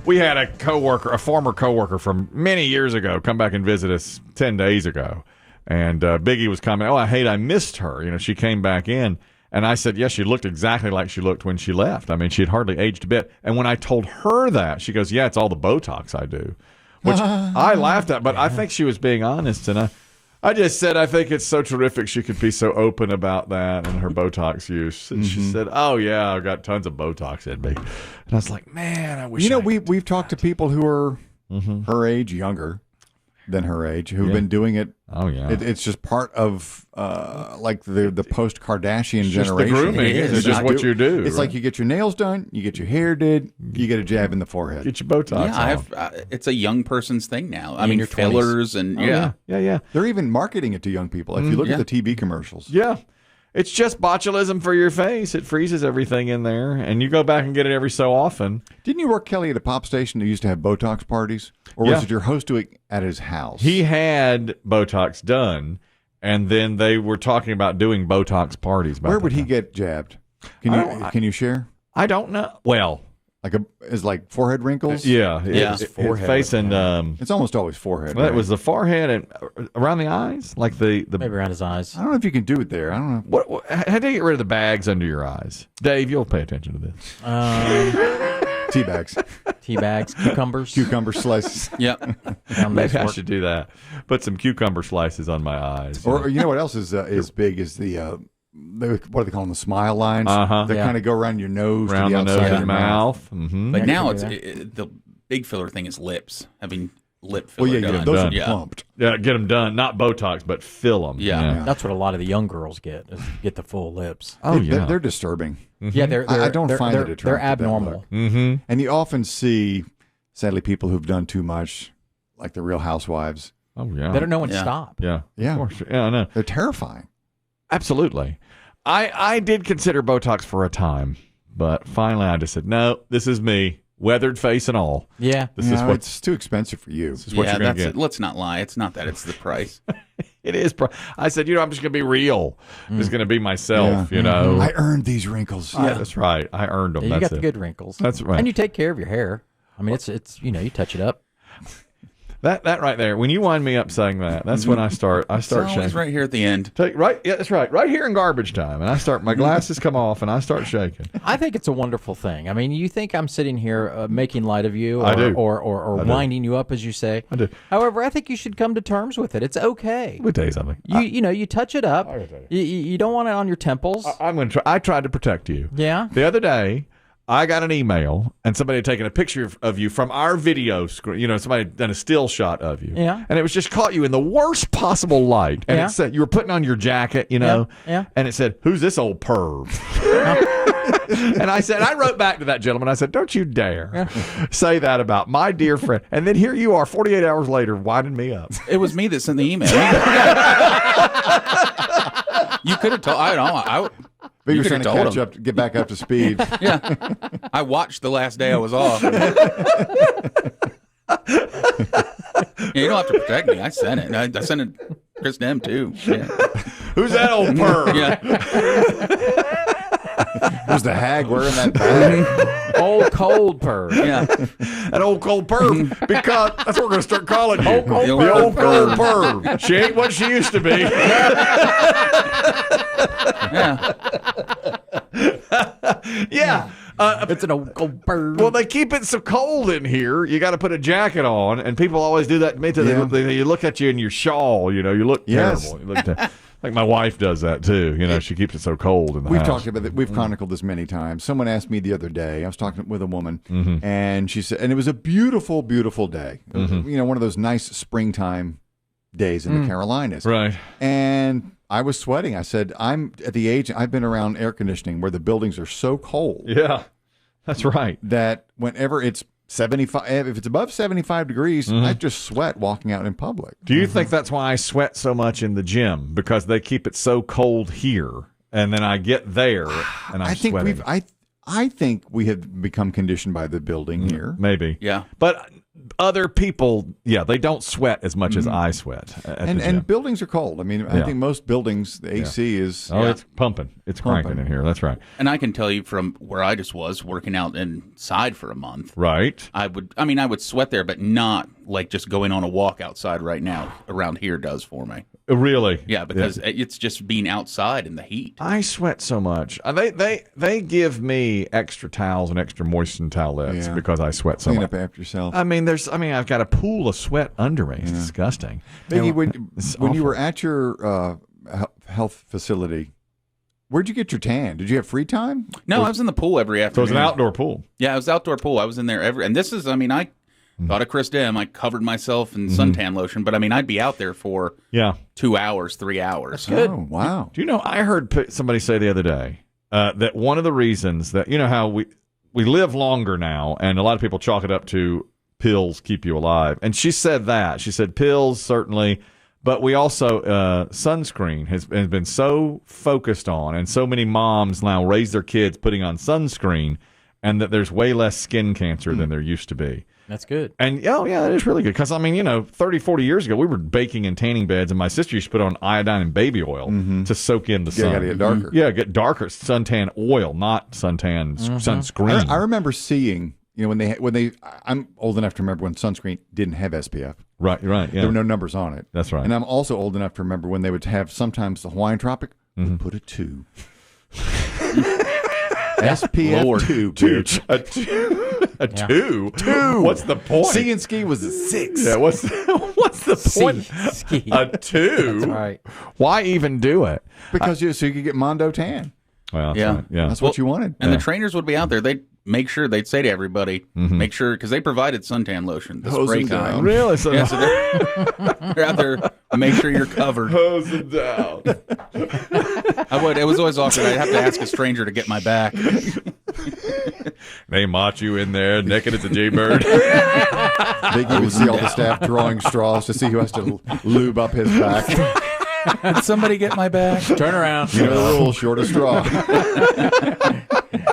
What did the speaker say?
We had a former coworker from many years ago, come back and visit us 10 days ago. And Biggie was commenting, I missed her. You know, she came back in. And I said, yes, she looked exactly like she looked when she left. I mean, she had hardly aged a bit. And when I told her that, she goes, yeah, it's all the Botox I do. Which I laughed at, but I think she was being honest. And I just said, I think it's so terrific she could be so open about that and her Botox use. And she said, oh, yeah, I've got tons of Botox in me. And I was like, man, I wish we've talked to people who are her age, younger than her age, who've been doing it. Oh, yeah. It's just part of like the post-Kardashian generation. The grooming. It's just what you do. It's like you get your nails done, you get your hair did, you get a jab in the forehead. Get your Botox on. It's a young person's thing now. I mean, your fillers 20s. And yeah. They're even marketing it to young people. If you look at the TV commercials. Yeah. It's just botulism for your face. It freezes everything in there, and you go back and get it every so often. Didn't you work, Kelly, at a pop station that used to have Botox parties? Or was it your host doing it at his house? He had Botox done, and then they were talking about doing Botox parties. Where would he get jabbed? Can you share? I don't know. Well, like forehead wrinkles? Yeah. Forehead. Face and it's almost always forehead. Well, right? It was the forehead and around the eyes, like the maybe around his eyes. I don't know if you can do it there. I don't know. How do you get rid of the bags under your eyes, Dave? You'll pay attention to this. Tea bags, cucumber slices. Yep. Maybe I should do that. Put some cucumber slices on my eyes. Or you know what else is big is the. What do they call them? The smile lines. They kind of go around your nose, around to the outside of your mouth. But now the big filler thing is lips. Having lip filler done. Those are plumped. Yeah, get them done. Not Botox, but fill them. Yeah. That's what a lot of the young girls get. Is get the full lips. Oh yeah, they're disturbing. Yeah, I don't find it attractive. They're abnormal. And you often see, sadly, people who've done too much, like the Real Housewives. Oh yeah, they don't know when to stop. Yeah, of course. Yeah, I know. They're terrifying. Absolutely. I did consider Botox for a time, but finally I just said, no, this is me, weathered face and all. Yeah. It's too expensive for you. This is what you're going to get. Let's not lie. It's not that. It's the price. It is. I said, I'm just going to be real. I'm just going to be myself, you know. I earned these wrinkles. Yeah, that's right. I earned them. Yeah, you got the good wrinkles. That's right. And you take care of your hair. I mean, it's you touch it up. That right there. When you wind me up saying that, that's when I start shaking. Right here at the end. Yeah, that's right. Right here in garbage time, and my glasses come off, and I start shaking. I think it's a wonderful thing. I mean, you think I'm sitting here making light of you, I do, or winding you up, as you say. I do. However, I think you should come to terms with it. It's okay. Let me tell you something. You touch it up. You don't want it on your temples. I'm going to try. I tried to protect you. Yeah. The other day, I got an email, and somebody had taken a picture of you from our video screen. Somebody had done a still shot of you. Yeah. And it was just caught you in the worst possible light. And it said, you were putting on your jacket, Yeah. And it said, who's this old perv? And I wrote back to that gentleman. I said, don't you dare say that about my dear friend. And then here you are, 48 hours later, winding me up. It was me that sent the email. You could have told. I don't know. But you're trying to catch up, get back up to speed. Yeah. I watched the last day I was off. You don't have to protect me. I sent it. I sent it to Chris Demm, too. Yeah. Who's that old perv? Yeah. Who's the hag wearing that bag? Old cold perv. Yeah. That old cold perv. Because that's what we're going to start calling you. The old cold perv. She ain't what she used to be. Yeah. Yeah. It's an old cold perv. Well, they keep it so cold in here. You got to put a jacket on, and people always do that to me. They look at you in your shawl. You look terrible. You look like my wife does that too. She keeps it so cold in the We've house. talked about that. We've chronicled this many times. Someone asked me the other day. I was talking with a woman, and she said, and it was a beautiful, beautiful day. One of those nice springtime days in the Carolinas, right? And I was sweating. I said, I'm at the age, I've been around air conditioning where the buildings are so cold. Yeah, that's right. That whenever it's 75, if it's above 75 degrees, I just sweat walking out in public. Do you think that's why I sweat so much in the gym? Because they keep it so cold here, and then I get there and I'm sweating. I think we have become conditioned by the building here. Maybe. Yeah. But other people, they don't sweat as much as I sweat. And buildings are cold. I mean, I think most buildings, the AC is... Oh, it's pumping. It's cranking in here. That's right. And I can tell you from where I just was working out inside for a month. Right. I would sweat there, but not like just going on a walk outside right now around here does for me. Really? Yeah, because it's just being outside in the heat. I sweat so much. They give me extra towels and extra moistened towelettes because I sweat so Clean much. up after yourself. I mean, I've got a pool of sweat under me. It's disgusting. Biggie, when you were at your health facility, where'd you get your tan? Did you have free time? No, I was in the pool every afternoon. So it was an outdoor pool. Yeah, it was outdoor pool. I was in there and this is, I thought of Chris Demm. I covered myself in suntan lotion, but I'd be out there for 2 hours, 3 hours. Good. Oh, wow. Do you know, I heard somebody say the other day that one of the reasons that, you know how we live longer now, and a lot of people chalk it up to pills keep you alive. And she said that. She said pills, certainly, but we also, sunscreen has been so focused on, and so many moms now raise their kids putting on sunscreen, and that there's way less skin cancer than there used to be. That's good. And, it is really good. Because, 30, 40 years ago, we were baking in tanning beds, and my sister used to put on iodine and baby oil to soak in the sun. Yeah, get darker. Yeah, get darker. Suntan oil, not suntan sunscreen. I remember seeing, when they, I'm old enough to remember when sunscreen didn't have SPF. Right, yeah. There were no numbers on it. That's right. And I'm also old enough to remember when they would have sometimes the Hawaiian Tropic would put a 2. SPF Lord. 2. A 2? A 2? 2. What's the point? See and ski was a 6. Yeah, what's the point? Ski. A 2? That's right. Why even do it? Because so you could get Mondo tan. Well, Yeah. right, yeah. That's what you wanted. And the trainers would be out there. They'd say to everybody, make sure, because they provided suntan lotion, the Hose spray them kind. down. Really? So Yeah, so they're out there to make sure you're covered. hose them down. It was always awkward. I'd have to ask a stranger to get my back. They march you in there naked as a jaybird. Biggie would see all the staff drawing straws to see who has to lube up his back. Did somebody get my back? Turn around. You know the rule, short of straw.